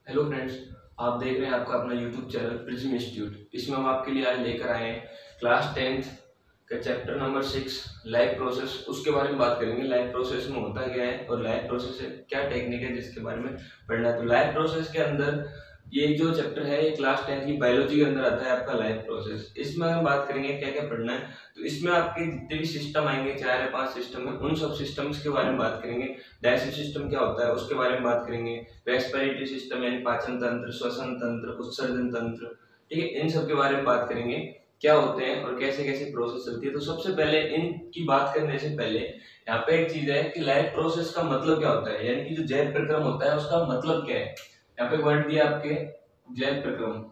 Hello friends, आप देख रहे हैं आपका अपना यूट्यूब चैनल प्रिज्म इंस्टीट्यूट। इसमें हम आपके लिए आज लेकर आए हैं क्लास 10th का चैप्टर नंबर 6 लाइव प्रोसेस। उसके बारे में बात करेंगे। लाइव प्रोसेस में होता क्या है और लाइव प्रोसेस से क्या टेक्निक है जिसके बारे में पढ़ना है। तो लाइव प्रोसेस के अंदर ये जो चैप्टर है ये क्लास 10th की बायोलॉजी के अंदर आता है आपका लाइव प्रोसेस। इसमें हम बात करेंगे क्या क्या पढ़ना है। तो इसमें आपके जितने भी सिस्टम आएंगे 4 या 5 सिस्टम है, उन सब सिस्टम्स के बारे में बात करेंगे। डाइजेस्टिव सिस्टम क्या होता है उसके बारे में बात करेंगे। रेस्पिरेटरी सिस्टम यानी पाचन तंत्र, श्वसन तंत्र, उत्सर्जन तंत्र, ठीक है, इन सब के बारे में बात करेंगे क्या होते हैं और कैसे कैसे प्रोसेस चलती है। तो सबसे पहले इनकी बात करने से पहले यहाँ पे एक चीज है कि लाइव प्रोसेस का मतलब क्या होता है, यानी कि जो जैव प्रक्रम होता है उसका मतलब क्या है। यहाँ पे वर्ड दिया आपके जैव प्रक्रम।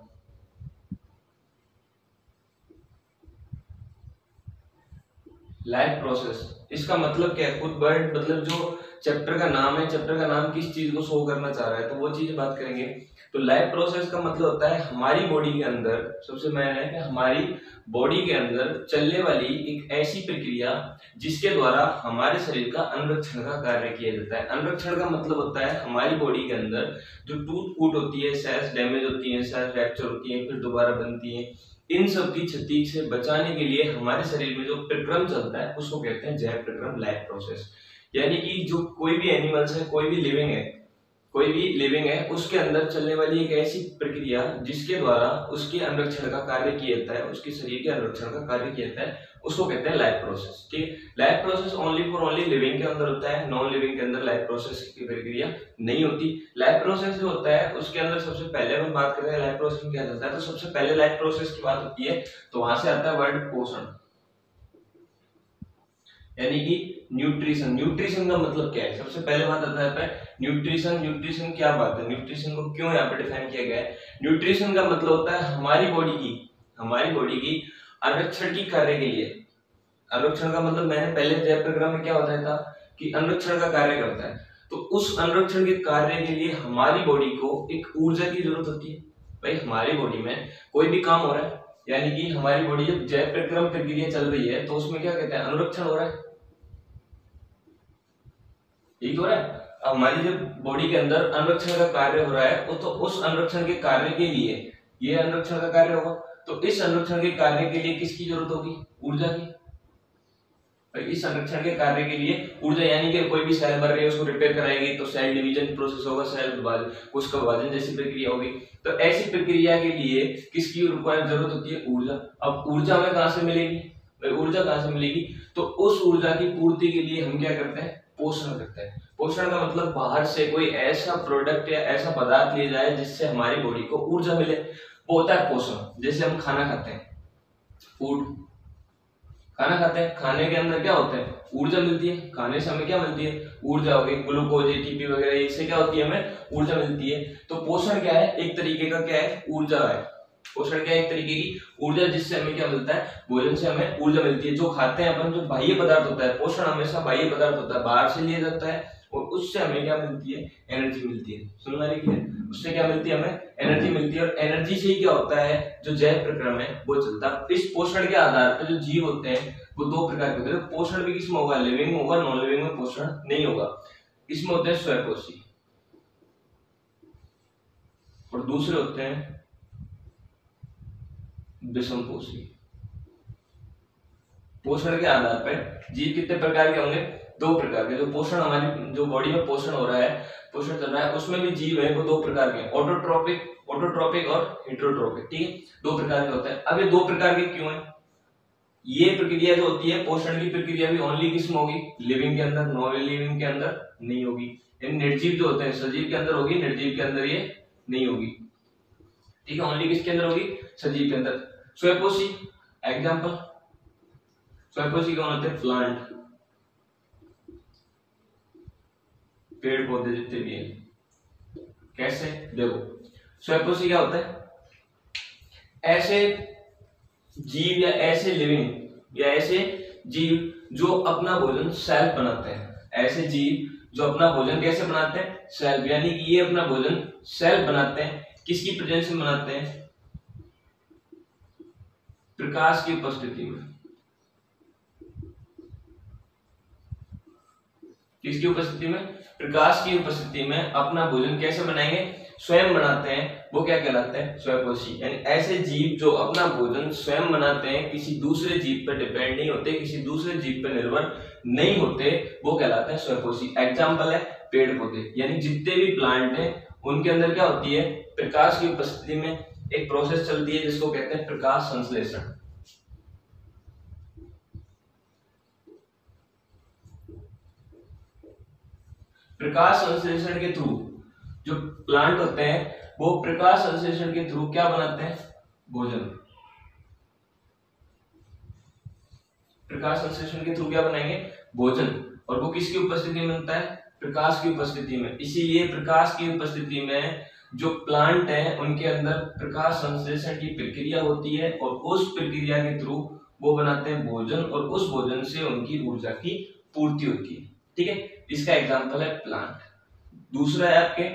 लाइव प्रोसेस इसका मतलब क्या है, खुद वर्ड मतलब जो चैप्टर का नाम है, चैप्टर का नाम किस चीज को शो करना चाह रहा है तो वो चीज बात करेंगे। तो लाइव प्रोसेस का मतलब होता है हमारी बॉडी के अंदर, सबसे मेन है कि हमारी बॉडी के अंदर चलने वाली एक ऐसी प्रक्रिया जिसके द्वारा हमारे शरीर का अनुरक्षण का कार्य किया जाता है। अनुरक्षण का मतलब होता है हमारी बॉडी के अंदर जो टूट फूट होती है, सेल्स डैमेज होती है, सेल्स फ्रैक्चर होती है, फिर दोबारा बनती है, इन सब की क्षति से बचाने के लिए हमारे शरीर में जो प्रक्रम चलता है उसको कहते हैं जैव प्रक्रम, लाइव प्रोसेस। यानी कि जो कोई भी एनिमल्स है, कोई भी लिविंग है, कोई भी लिविंग है, उसके अंदर चलने वाली एक ऐसी प्रक्रिया जिसके द्वारा उसके अनुरक्षण का कार्य किया जाता है, उसके शरीर के अनुरक्षण का कार्य किया जाता है, उसको कहते हैं लाइव प्रोसेस। ठीक है, live process only for only living के अंदर होता है, नॉन लिविंग के अंदर लाइव प्रोसेस की प्रक्रिया नहीं होती। लाइव प्रोसेस जो होता है उसके अंदर सबसे पहले हम बात करते हैं लाइव प्रोसेस में क्या चलता है। तो सबसे पहले लाइव प्रोसेस की बात होती है तो वहां से आता है वर्ड पोषण, यानी कि न्यूट्रिशन। न्यूट्रिशन का मतलब क्या है, सबसे पहले बात आता है न्यूट्रिशन। न्यूट्रिशन क्या बात है, न्यूट्रिशन को क्यों यहाँ पे डिफाइन किया गया है। न्यूट्रिशन का मतलब होता है हमारी बॉडी की अनुरक्षण की कार्य के लिए। अनुरक्षण का मतलब मैंने पहले जैव प्रोग्राम में क्या बताया था कि अनुरक्षण का कार्य करता है। तो उस अनुरक्षण के कार्य के लिए हमारी बॉडी को एक ऊर्जा की जरूरत होती है। भाई हमारी बॉडी में कोई भी काम हो रहा है, यानी कि हमारी बॉडी जब जैव प्रक्रम प्रक्रिया चल रही है तो उसमें क्या कहते हैं, अनुरक्षण हो रहा है, ठीक हो रहा है। अब हमारी जब बॉडी के अंदर अनुरक्षण का कार्य हो रहा है वो तो उस अनुरक्षण के कार्य के लिए ये अनुरक्षण का कार्य होगा। तो इस अनुरक्षण के कार्य के लिए किसकी जरूरत होगी, ऊर्जा की। इस संरक्षण के कार्य के लिए ऊर्जा, यानी कि कोई भी सेल मर रही है उसको रिपेयर कराएगी तो सेल डिवीजन प्रोसेस होगा, सेल विभाजन, उसका विभाजन जैसी प्रक्रिया होगी। तो ऐसी प्रक्रिया के लिए किसकी जरूरत होती है, ऊर्जा। अब ऊर्जा हमें कहां से मिलेगी, ऊर्जा कहां से मिलेगी, तो उस ऊर्जा की पूर्ति के लिए हम क्या करते हैं, पोषण करते हैं। पोषण का मतलब बाहर से कोई ऐसा प्रोडक्ट या ऐसा पदार्थ लिया जाए जिससे हमारी बॉडी को ऊर्जा मिले, वो होता है पोषण। जैसे हम खाना खाते हैं, फूड, खाना खाते हैं, खाने के अंदर क्या होता है, ऊर्जा मिलती है। खाने से हमें क्या मिलती है, ऊर्जा हो गई, ग्लूकोज, एटीपी वगैरह, इससे क्या होती है, हमें ऊर्जा मिलती है। तो पोषण क्या है, एक तरीके का क्या है, ऊर्जा है। पोषण क्या है, एक तरीके की ऊर्जा जिससे हमें क्या मिलता है, भोजन से हमें ऊर्जा मिलती है। जो खाते हैं अपन, जो बाह्य पदार्थ होता है, पोषण हमेशा बाह्य पदार्थ होता है, बाहर से लिया जाता है और उससे हमें क्या मिलती है, एनर्जी मिलती है। सुनना रही है, उससे क्या मिलती है, हमें एनर्जी मिलती है। और एनर्जी से ही क्या होता है, जो जैव प्रक्रम है वो चलता है। इस पोषण के आधार पर जो जीव होते हैं वो दो प्रकार के होते हैं। पोषण भी किसमें होगा, लिविंग में होगा, नॉन लिविंग में पोषण नहीं होगा। इसमें होते हैं स्वयंपोषी और दूसरे होते हैं विषमपोषी। पोषण के आधार पर जीव कितने प्रकार के होंगे, दो प्रकार के। जो पोषण हमारी जो बॉडी में पोषण हो रहा है, पोषण चल रहा है, उसमें भी जीव है वो दो प्रकार के, ऑटोट्रोपिक और हेटेरोट्रोपिक। ठीक है, दो प्रकार के होते हैं। अब ये दो प्रकार के क्यों है, ये प्रक्रिया जो होती है पोषण की प्रक्रिया भी ओनली किसमें होगी, लिविंग के अंदर, नॉन लिविंग के अंदर नहीं होगी। निर्जीव जो होते हैं, सजीव के अंदर होगी, निर्जीव के अंदर ये नहीं होगी। ठीक है, ओनली किसके अंदर होगी, सजीव के अंदर। स्वयंपोषी एग्जांपल, स्वयंपोषी कौन होते हैं, प्लांट, पेड़ पौधे जितने भी हैं। कैसे, देखो स्वयंपोषी क्या होता है, ऐसे जीव या ऐसे लिविंग या ऐसे जीव जो अपना भोजन सेल्फ बनाते हैं। ऐसे जीव जो अपना भोजन कैसे बनाते हैं, सेल्फ, यानी कि ये अपना भोजन सेल्फ बनाते हैं। किसकी प्रेजेंस में बनाते हैं, प्रकाश की उपस्थिति में। किसकी उपस्थिति में, प्रकाश की उपस्थिति में अपना भोजन कैसे बनाएंगे, स्वयं बनाते हैं वो क्या कहलाते हैं? स्वयंपोषी। यानी ऐसे जीव जो अपना भोजन स्वयं बनाते हैं, किसी दूसरे जीव पर डिपेंड नहीं होते, किसी दूसरे जीव पर निर्भर नहीं होते, वो कहलाते हैं स्वयंपोषी। एग्जाम्पल है पेड़ पौधे, यानी जितने भी प्लांट हैं उनके अंदर क्या होती है? प्रकाश की उपस्थिति में एक प्रोसेस चलती है जिसको कहते हैं प्रकाश संश्लेषण। प्रकाश संश्लेषण के थ्रू जो प्लांट होते हैं वो प्रकाश संश्लेषण के थ्रू क्या बनाते हैं? भोजन। प्रकाश संश्लेषण के थ्रू क्या बनाएंगे? भोजन। और वो किसकी उपस्थिति में बनता है? प्रकाश की उपस्थिति में। इसीलिए प्रकाश की उपस्थिति में जो प्लांट है उनके अंदर प्रकाश संश्लेषण की प्रक्रिया होती है और उस प्रक्रिया के थ्रू वो बनाते हैं भोजन और उस भोजन से उनकी ऊर्जा की पूर्ति होती है। ठीक है, इसका एग्जांपल है प्लांट। दूसरा है आपके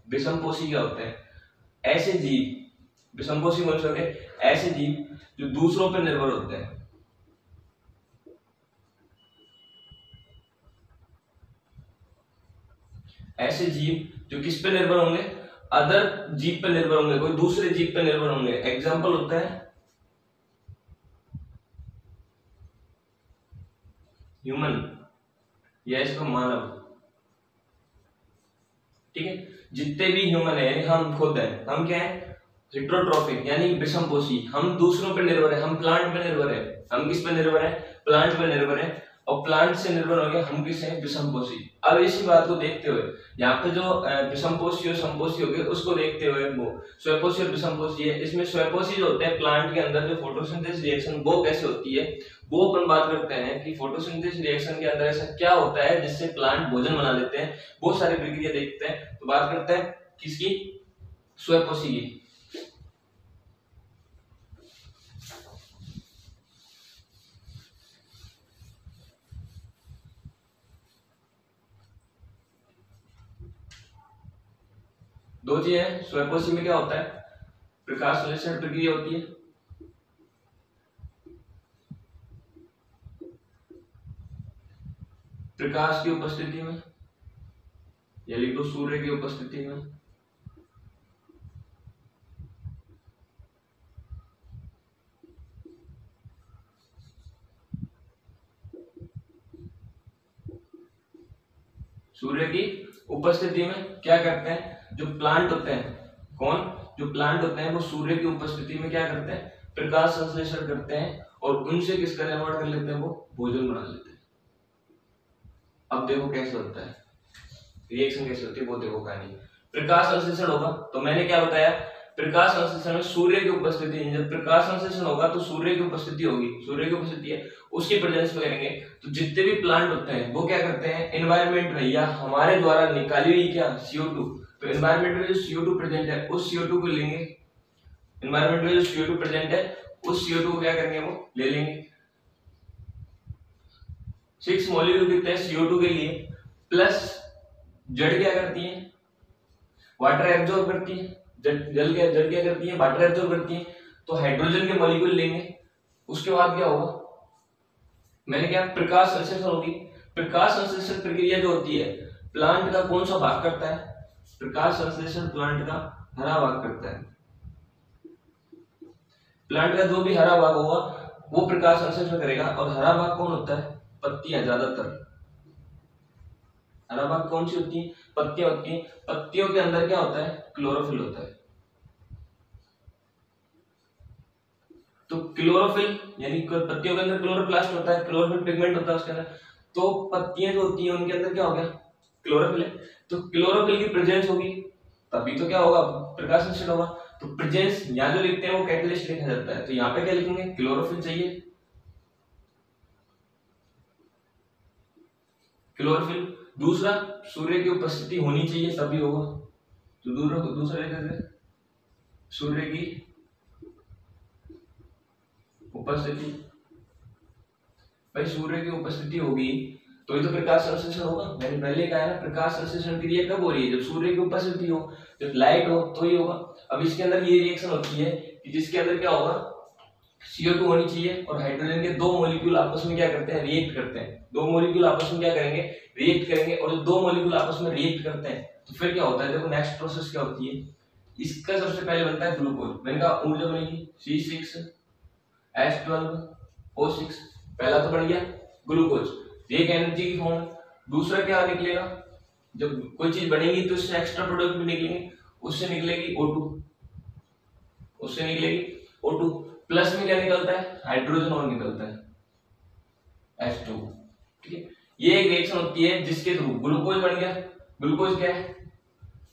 विषमपोषी। क्या होते हैं? ऐसे जीव, विषमपोषी कौन से होते हैं? ऐसे जीव जो दूसरों पर निर्भर होते हैं। ऐसे जीव जो किस पे निर्भर होंगे? अदर जीव पे निर्भर होंगे, कोई दूसरे जीव पे निर्भर होंगे। एग्जाम्पल होता है ह्यूमन या इसको मानव। ठीक है, जितने भी ह्यूमन है यानी हम खुद हैं, हम क्या है? हेटेरोट्रॉफिक यानी विषमपोषी। हम दूसरों पे निर्भर है, हम प्लांट पे निर्भर है। हम किस पे निर्भर है? प्लांट पे निर्भर है। और प्लांट से निर्भर हो गया, हम किस हैं? विषमपोषी। अब इसी बात को देखते हुए यहाँ पे जो विषमपोषी और समपोषी हो गए उसको देखते हुए वो स्वयंपोषी और विषमपोषी है। इसमें स्वयंपोषी जो होते हैं प्लांट के अंदर जो फोटोसिंथेसिस रिएक्शन वो कैसे होती है वो अपन बात करते हैं कि फोटोसिंथेसिस रिएक्शन के अंदर ऐसा क्या होता है जिससे प्लांट भोजन बना लेते हैं। बहुत सारी प्रक्रिया देखते हैं, तो बात करते हैं किसकी? स्वयंपोषी की। दो चीजें हैं। स्वयंपोषी में क्या होता है? प्रकाश संश्लेषण प्रक्रिया होती है। प्रकाश की उपस्थिति में या लिख दो सूर्य की उपस्थिति में। सूर्य की उपस्थिति में क्या करते हैं? जो प्लांट होते हैं, कौन? जो प्लांट होते हैं वो सूर्य की उपस्थिति में क्या करते हैं? प्रकाश संश्लेषण करते हैं और उनसे किसका निर्माण कर लेते हैं? वो भोजन बना लेते हैं। अब देखो कैसे होता है, रिएक्शन कैसे होती है वो देखो कहानी। प्रकाश संश्लेषण होगा तो मैंने क्या बताया? प्रकाश संश्लेषण में सूर्य की उपस्थिति। जब प्रकाश संश्लेषण होगा तो सूर्य की उपस्थिति होगी, सूर्य की उपस्थिति है, उसकी प्रेजेंस में करेंगे तो जितने भी प्लांट होते हैं वो क्या करते हैं? एनवायरमेंट में या हमारे द्वारा निकाली हुई क्या? CO2। तो एनवायरमेंट में जो CO2 प्रेजेंट है उस CO2 को लेंगे। एनवायरमेंट में जो CO2 प्रेजेंट है उस CO2 को क्या करेंगे? वो ले लेंगे। 6 मॉलिक्यूल कितने हैं CO2 के लिए? प्लस जड़ क्या करती है? वाटर एब्जॉर्ब करती है। जड़ क्या करती है? वाटर एब्जॉर्ब करती है। तो हाइड्रोजन के मॉलिक्यूल लेंगे। उसके बाद क्या होगा? मैंने क्या? प्रकाश संश्लेषण होगी। प्रकाश संश्लेषण प्रक्रिया जो होती है प्लांट का कौन सा भाग करता है? प्रकाश संश्लेषण प्लांट का हरा भाग करता है। प्लांट का जो भी हरा भाग होगा वो प्रकाश संश्लेषण करेगा। और हरा भाग कौन होता है? पत्तियां। ज्यादातर हरा भाग कौन सी होती है? पत्तियां होती हैं। पत्तियों के अंदर क्या होता है? क्लोरोफिल होता है। तो क्लोरोफिल यानी पत्तियों के अंदर क्लोरोप्लास्ट होता है, क्लोरोफिल पिगमेंट होता है उसके अंदर। तो पत्तियां जो होती हैं उनके अंदर क्या हो गया? क्लोरोफिल है। तो क्लोरोफिल की प्रेजेंस होगी तभी तो क्या होगा? प्रकाश संश्लेषण होगा। तो प्रेजेंस यहाँ जो लिखते हैं वो कैटलिस्ट लिखा जाता है, तो यहाँ पे क्या लिखेंगे? क्लोरोफिल चाहिए, क्लोरोफिल। दूसरा, सूर्य की उपस्थिति होनी चाहिए तभी होगा। तो दूसरा लिखा सूर्य की उपस्थिति। भाई सूर्य की उपस्थिति होगी तो ये तो प्रकाश संश्लेषण होगा। मैंने पहले कहा है ना, प्रकाश संश्लेषण क्रिया कब हो रही है? जब सूर्य की उपस्थिति हो, जब लाइट हो तो ही होगा। अब इसके अंदर ये रिएक्शन होती है कि जिसके अंदर क्या होगा? CO2 होनी चाहिए और हाइड्रोजन के दो मॉलिक्यूल आपस में क्या करते हैं? रिएक्ट करते हैं। दो मॉलिक्यूल आपस में क्या करेंगे? रिएक्ट करेंगे। और जो दो मॉलिक्यूल आपस में रिएक्ट करते हैं तो फिर क्या होता है, देखो नेक्स्ट प्रोसेस क्या होती है, इसका सबसे पहले बनता है ग्लूकोज। मैंने कहा ऊर्जा बनेगी C6H12O6, पहला तो बन गया ग्लूकोज, एक एनर्जी की फॉर्म। दूसरा क्या निकलेगा, जब कोई चीज बनेगी तो उससे एक्स्ट्रा प्रोडक्ट भी निकलेंगे, उससे निकलेगी O2 प्लस में क्या निकलता है, हाइड्रोजन और निकलता है H2। ठीक है, ये एक रिएक्शन होती है जिसके थ्रू ग्लूकोज बन गया। ग्लूकोज क्या है,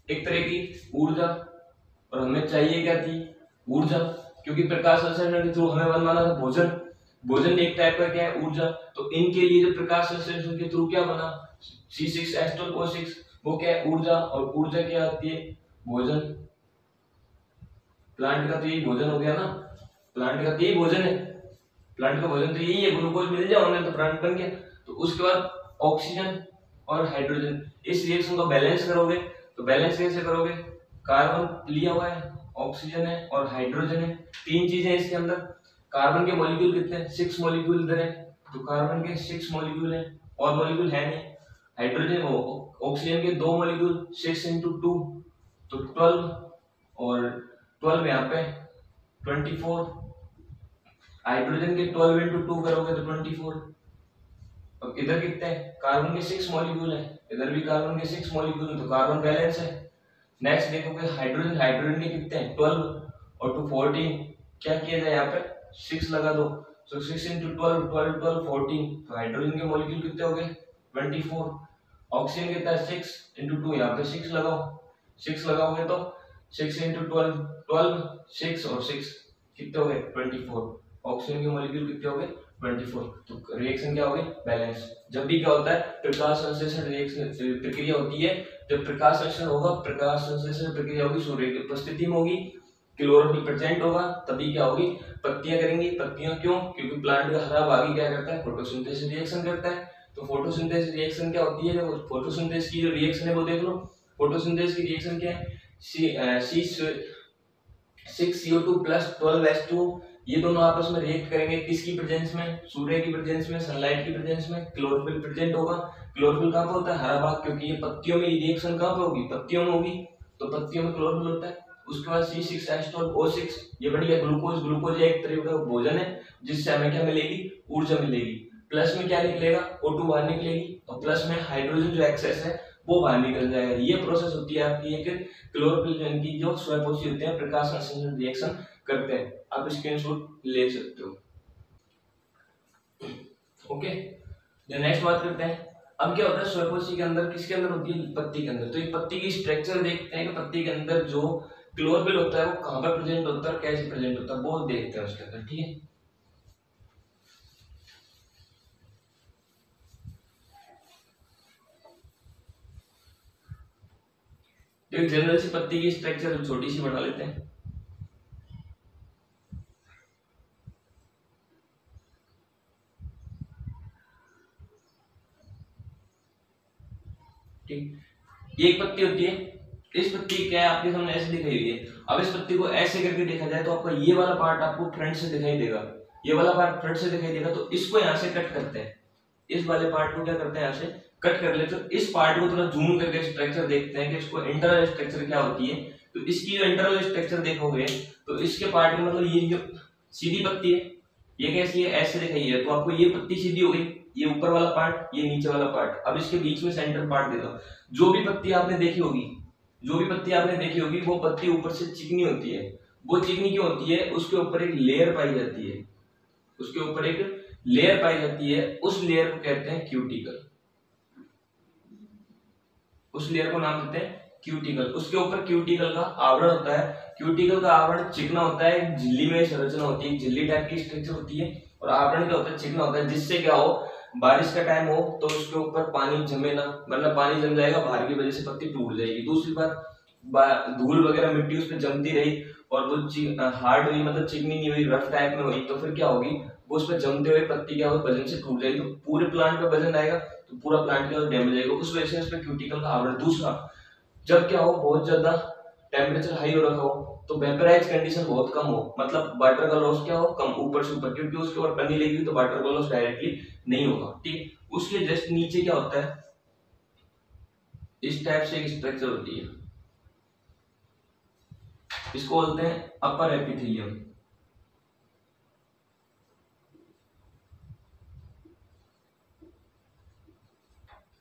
एक तरह की ऊर्जा, और हमें चाहिए क्या थी, ऊर्जा, क्योंकि प्रकाश संश्लेषण के थ्रू हमें बनवाना था भोजन। भोजन एक टाइप का क्या है, ऊर्जा। तो इनके लिए जो प्रकाश संश्लेषण के थ्रू क्या बना, C6H12O6, वो क्या है, ऊर्जा। और ऊर्जा क्या होती है, भोजन। प्लांट का तो यही भोजन हो गया ना, प्लांट का तो यही भोजन है, प्लांट का भोजन तो यही है, ग्लूकोज मिल जाए उन्हें तो प्लांट बन गया। तो उसके बाद ऑक्सीजन और हाइड्रोजन, इस रिएक्शन को बैलेंस करोगे, तो बैलेंस कैसे करोगे, कार्बन लिया हुआ है, ऑक्सीजन है और हाइड्रोजन है, तीन चीजें इसके अंदर। कार्बन के मॉलिक्यूल कितने हैं, 6 मॉलिक्यूल इधर है, तो कार्बन के 6 मॉलिक्यूल है, और मॉलिक्यूल है नहीं। हाइड्रोजन ऑक्सीजन के 2 मॉलिक्यूल, 6 × 2 तो 12, और 12 यहाँ पे 24, हाइड्रोजन के 12 × 2 करोगे तो 24। अब इधर कितने हैं, कार्बन के 6 मॉलिक्यूल है, इधर भी कार्बन के 6 मॉलिक्यूल है, तो कार्बन बैलेंस है। नेक्स्ट देखोगे हाइड्रोजन, हाइड्रोजन के कितने हैं 12 और 2 14, क्या किया जाए यहाँ पे 6 लगा दो, तो 6 × 12 12 12 14, तो हाइड्रोजन के मॉलिक्यूल कितने हो गए 24। ऑक्सीजन कितना है 6 × 2, यहाँ पे 6 लगाओ, 6 लगाओगे तो 6 × 12 12, 6 और 6 कितने हो गए 24। ऑक्सीजन के मॉलिक्यूल कितने हो गए 24। तो रिएक्शन क्या हो गई, बैलेंस। जब भी क्या होता है, प्रकाश संश्लेषण रिएक्शन प्रक्रिया होती है, जब प्रकाश संश्लेषण होगा, प्रकाश संश्लेषण प्रक्रिया होगी सूर्य की उपस्थिति में होगी, क्लोरोफिल प्रेजेंट होगा, तभी क्या होगी, पत्तियां करेंगी। पत्तियां क्यों, क्योंकि प्लांट का हरा भाग क्या करता है, फोटोसिंथेसिस रिएक्शन करता है। तो फोटोसिंथेसिस रिएक्शन क्या होती है, फोटोसिंथेसिस की जो रिएक्शन है वो देख लो। फोटोसिंथेसिस की रिएक्शन क्या है, C6CO2 + 12H2, ये दोनों आपस में रिएक्ट करेंगे, किसकी प्रेजेंस में, सूर्य की प्रेजेंस में, सनलाइट की प्रेजेंस में। क्लोरोफिल प्रेजेंट होगा, क्लोरोफिल कहाँ पे होता है, हरा भाग, क्योंकि ये पत्तियों में रिएक्शन कहाँ पे होगी, पत्तियों में होगी, तो पत्तियों में क्लोरोफिल होता है। उसके बाद C6H12O6, ये बन गया ग्लूकोज। ग्लूकोज एक तरह का भोजन है जिससे हमें क्या मिलेगी, ऊर्जा मिलेगी। प्लस में क्या निकलेगा, O2 बाहर निकलेगी, और प्लस में हाइड्रोजन जो एक्सेस है वो बाहर निकल जाएगा। ये प्रोसेस होती है आपकी एक क्लोरोफिल की जो स्वयंपोषी होते हैं, प्रकाश संश्लेषण रिएक्शन करते हैं। आप स्क्रीनशॉट ले सकते हो। ओके, नेक्स्ट बात करते हैं। अब क्या होता है स्वयंपोषी के अंदर, किसके अंदर होती है, पत्ती के अंदर। तो एक पत्ती की स्ट्रक्चर देखते हैं कि पत्ती के अंदर जो क्लोरोफिल होता है वो कहाँ पर प्रेजेंट होता है और कैसे प्रेजेंट होता है, वो देखते हैं उसके अंदर। ठीक है, तो एक जनरल सी पत्ती की स्ट्रक्चर छोटी सी बना लेते हैं। ठीक, ये एक पत्ती होती है। इस पत्ती क्या है आपके सामने ऐसे दिखाई हुई है। अब इस पत्ती को ऐसे करके देखा जाए तो आपका ये वाला पार्ट आपको फ्रंट से दिखाई देगा, ये वाला पार्ट फ्रंट से दिखाई देगा। तो इसको यहाँ से कट करते हैं, इस वाले पार्ट को क्या करते हैं, यहाँ से कट कर लेते। तो इस पार्ट को थोड़ा जूम करके स्ट्रक्चर देखते हैं कि इसको इंटरनल स्ट्रक्चर क्या होती है। तो इसकी जो इंटरनल स्ट्रक्चर देखोगे तो इसके पार्ट में मतलब ये जो सीधी पत्ती है ये कैसी है, ऐसे दिखाई है। तो आपको ये पत्ती सीधी हो गई, ये ऊपर वाला पार्ट, ये नीचे वाला पार्ट। अब इसके बीच में सेंटर पार्ट दे दो। जो भी पत्ती आपने देखी होगी, वो पत्ती ऊपर से चिकनी होती है। वो चिकनी क्यों होती है, उसके ऊपर एक लेयर पाई जाती है, उस लेयर को कहते हैं क्यूटिकल। उस लेयर को नाम देते हैं क्यूटिकल। उसके ऊपर क्यूटिकल का आवरण होता है। क्यूटिकल का आवरण चिकना होता है, झिल्ली में संरचना होती है, झिल्ली टाइप की स्ट्रक्चर होती है। और आवरण क्या होता है, चिकना होता है, जिससे क्या हो, बारिश का टाइम हो तो उसके ऊपर पानी जमे ना, वरना पानी जम जाएगा, बाहर की वजह से पत्ती टूट जाएगी। दूसरी बात, धूल वगैरह मिट्टी उस पर जमती रही और वो हार्ड हुई, मतलब चिकनी नहीं हुई, रफ टाइप में हुई, तो फिर क्या होगी, वो उस पर जमते हुए पत्ती क्या होगी, वजन से टूट जाएगी। तो पूरे प्लांट पे वजन आएगा तो पूरा प्लांट क्या डैमेज आएगा, उस वजह से उस पर क्यूटिकल का आवरण। दूसरा, जब क्या हो, बहुत ज्यादा टेम्परेचर हाई हो रखा हो तो वेपराइज कंडीशन बहुत कम हो, मतलब वाटर का लॉस क्या हो, कम, ऊपर से ऊपर, क्योंकि उसके ऊपर पन्नी लगी तो वाटर का लॉस डायरेक्टली नहीं होगा। ठीक, उसके जस्ट नीचे क्या होता है, इस टाइप से एक स्ट्रक्चर होती है, इसको बोलते हैं अपर एपिथेलियम।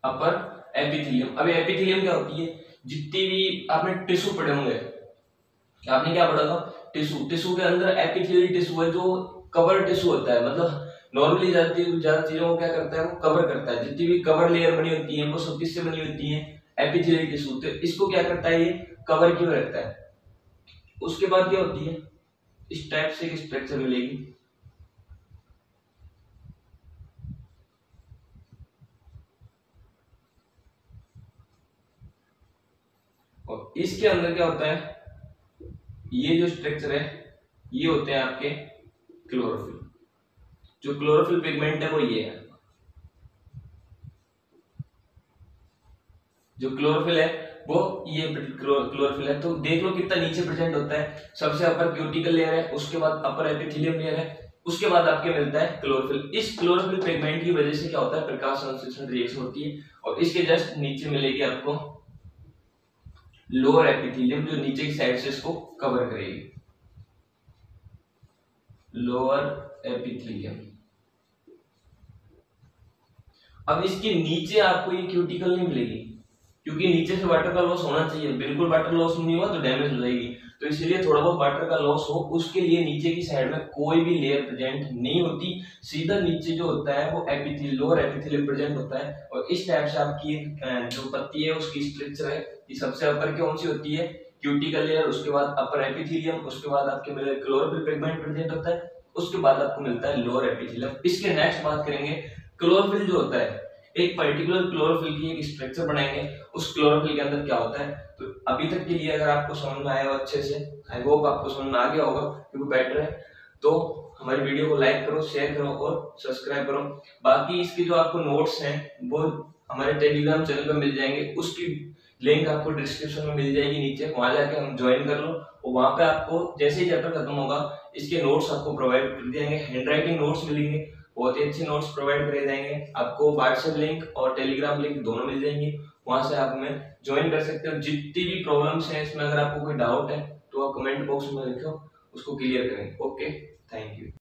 अपर एपिथेलियम। अभी एपिथेलियम क्या होती है, जितनी भी आपने टिश्यू पढ़े होंगे, आपने क्या पढ़ा था, टिश्यू, टिश्यू के अंदर एपिथेलियल टिश्यू है जो कवर टिश्यू होता है, मतलब नॉर्मली ज्यादा चीजों को क्या करता है, वो कवर करता है। जितनी भी कवर लेयर बनी होती है वो सब किससे बनी होती है, एपिथेलियल टिश्यू। तो इसको क्या करता है, ये कवर क्यों रखता है। उसके बाद क्या होती है, इस टाइप से एक स्ट्रक्चर मिलेगी, और इसके अंदर क्या होता है, ये जो स्ट्रक्चर है ये होते हैं आपके क्लोरोफिल। जो क्लोरोफिल पिगमेंट है वो ये है, जो क्लोरोफिल है वो ये क्लोरोफिल है। तो देख लो कितना नीचे प्रेजेंट होता है। सबसे अपर क्यूटिकल लेयर है, उसके बाद अपर एपिथेलियम लेयर है, उसके बाद आपके मिलता है क्लोरोफिल। इस क्लोरोफिल पिगमेंट की वजह से क्या होता है, प्रकाश संश्लेषण रिएक्शन होती है, और इसके जस्ट नीचे मिलेगी आपको लोअर एपिथेलियम, जो नीचे की साइड से इसको कवर करेगी, लोअर एपिथेलियम। अब इसके नीचे आपको ये क्यूटिकल नहीं मिलेगी, क्योंकि नीचे से वाटर का लॉस होना चाहिए। बिल्कुल वाटर लॉस नहीं हुआ तो डैमेज हो जाएगी, तो इसलिए थोड़ा बहुत वाटर का लॉस हो, उसके लिए नीचे की साइड में कोई भी लेयर प्रेजेंट नहीं होती। सीधा नीचे जो होता है वो एपिथेलियम, लोअर एपिथेलियम प्रेजेंट होता है। और इस टाइप से आपकी जो पत्ती है उसकी स्ट्रक्चर है, ये सबसे अपर कौन सी होती है, क्यूटिकल लेयर, उसके बाद अपर एपिथेलियम, उसके बाद आपके मिले क्लोरोफिल पिगमेंट प्रेजेंट होता है, उसके बाद आपको मिलता है लोअर एपिथेलियम। इसके नेक्स्ट बात करेंगे क्लोरोफिल जो होता है, एक पर्टिकुलर क्लोरोफिल की एक स्ट्रक्चर बनाएंगे, उस क्लोरोफिल के अंदर क्या होता है। तो अभी तक के लिए अगर आपको समझ में आया हो अच्छे से, आई होप आपको समझ में आ गया होगा, क्योंकि बेटर है तो हमारी वीडियो को लाइक करो, शेयर करो और सब्सक्राइब करो। बाकी इसके जो आपको नोट्स हैं वो हमारे टेलीग्राम चैनल पर मिल जाएंगे, उसकी लिंक आपको डिस्क्रिप्शन में मिल जाएगी नीचे, वहां जाके हम ज्वाइन कर लो, और वहां पे आपको जैसे ही चैप्टर खत्म होगा इसके नोट्स आपको प्रोवाइड कर दिए जाएंगे, हैंडराइटिंग नोट्स मिलेंगे, बहुत ही अच्छे नोट्स प्रोवाइड करे जाएंगे आपको। व्हाट्सएप लिंक और टेलीग्राम लिंक दोनों मिल जाएंगे, वहां से आप हमें ज्वाइन कर सकते हो। जितनी भी प्रॉब्लम्स हैं इसमें, अगर आपको कोई डाउट है तो आप कमेंट बॉक्स में लिखो, उसको क्लियर करेंगे। Okay, thank you.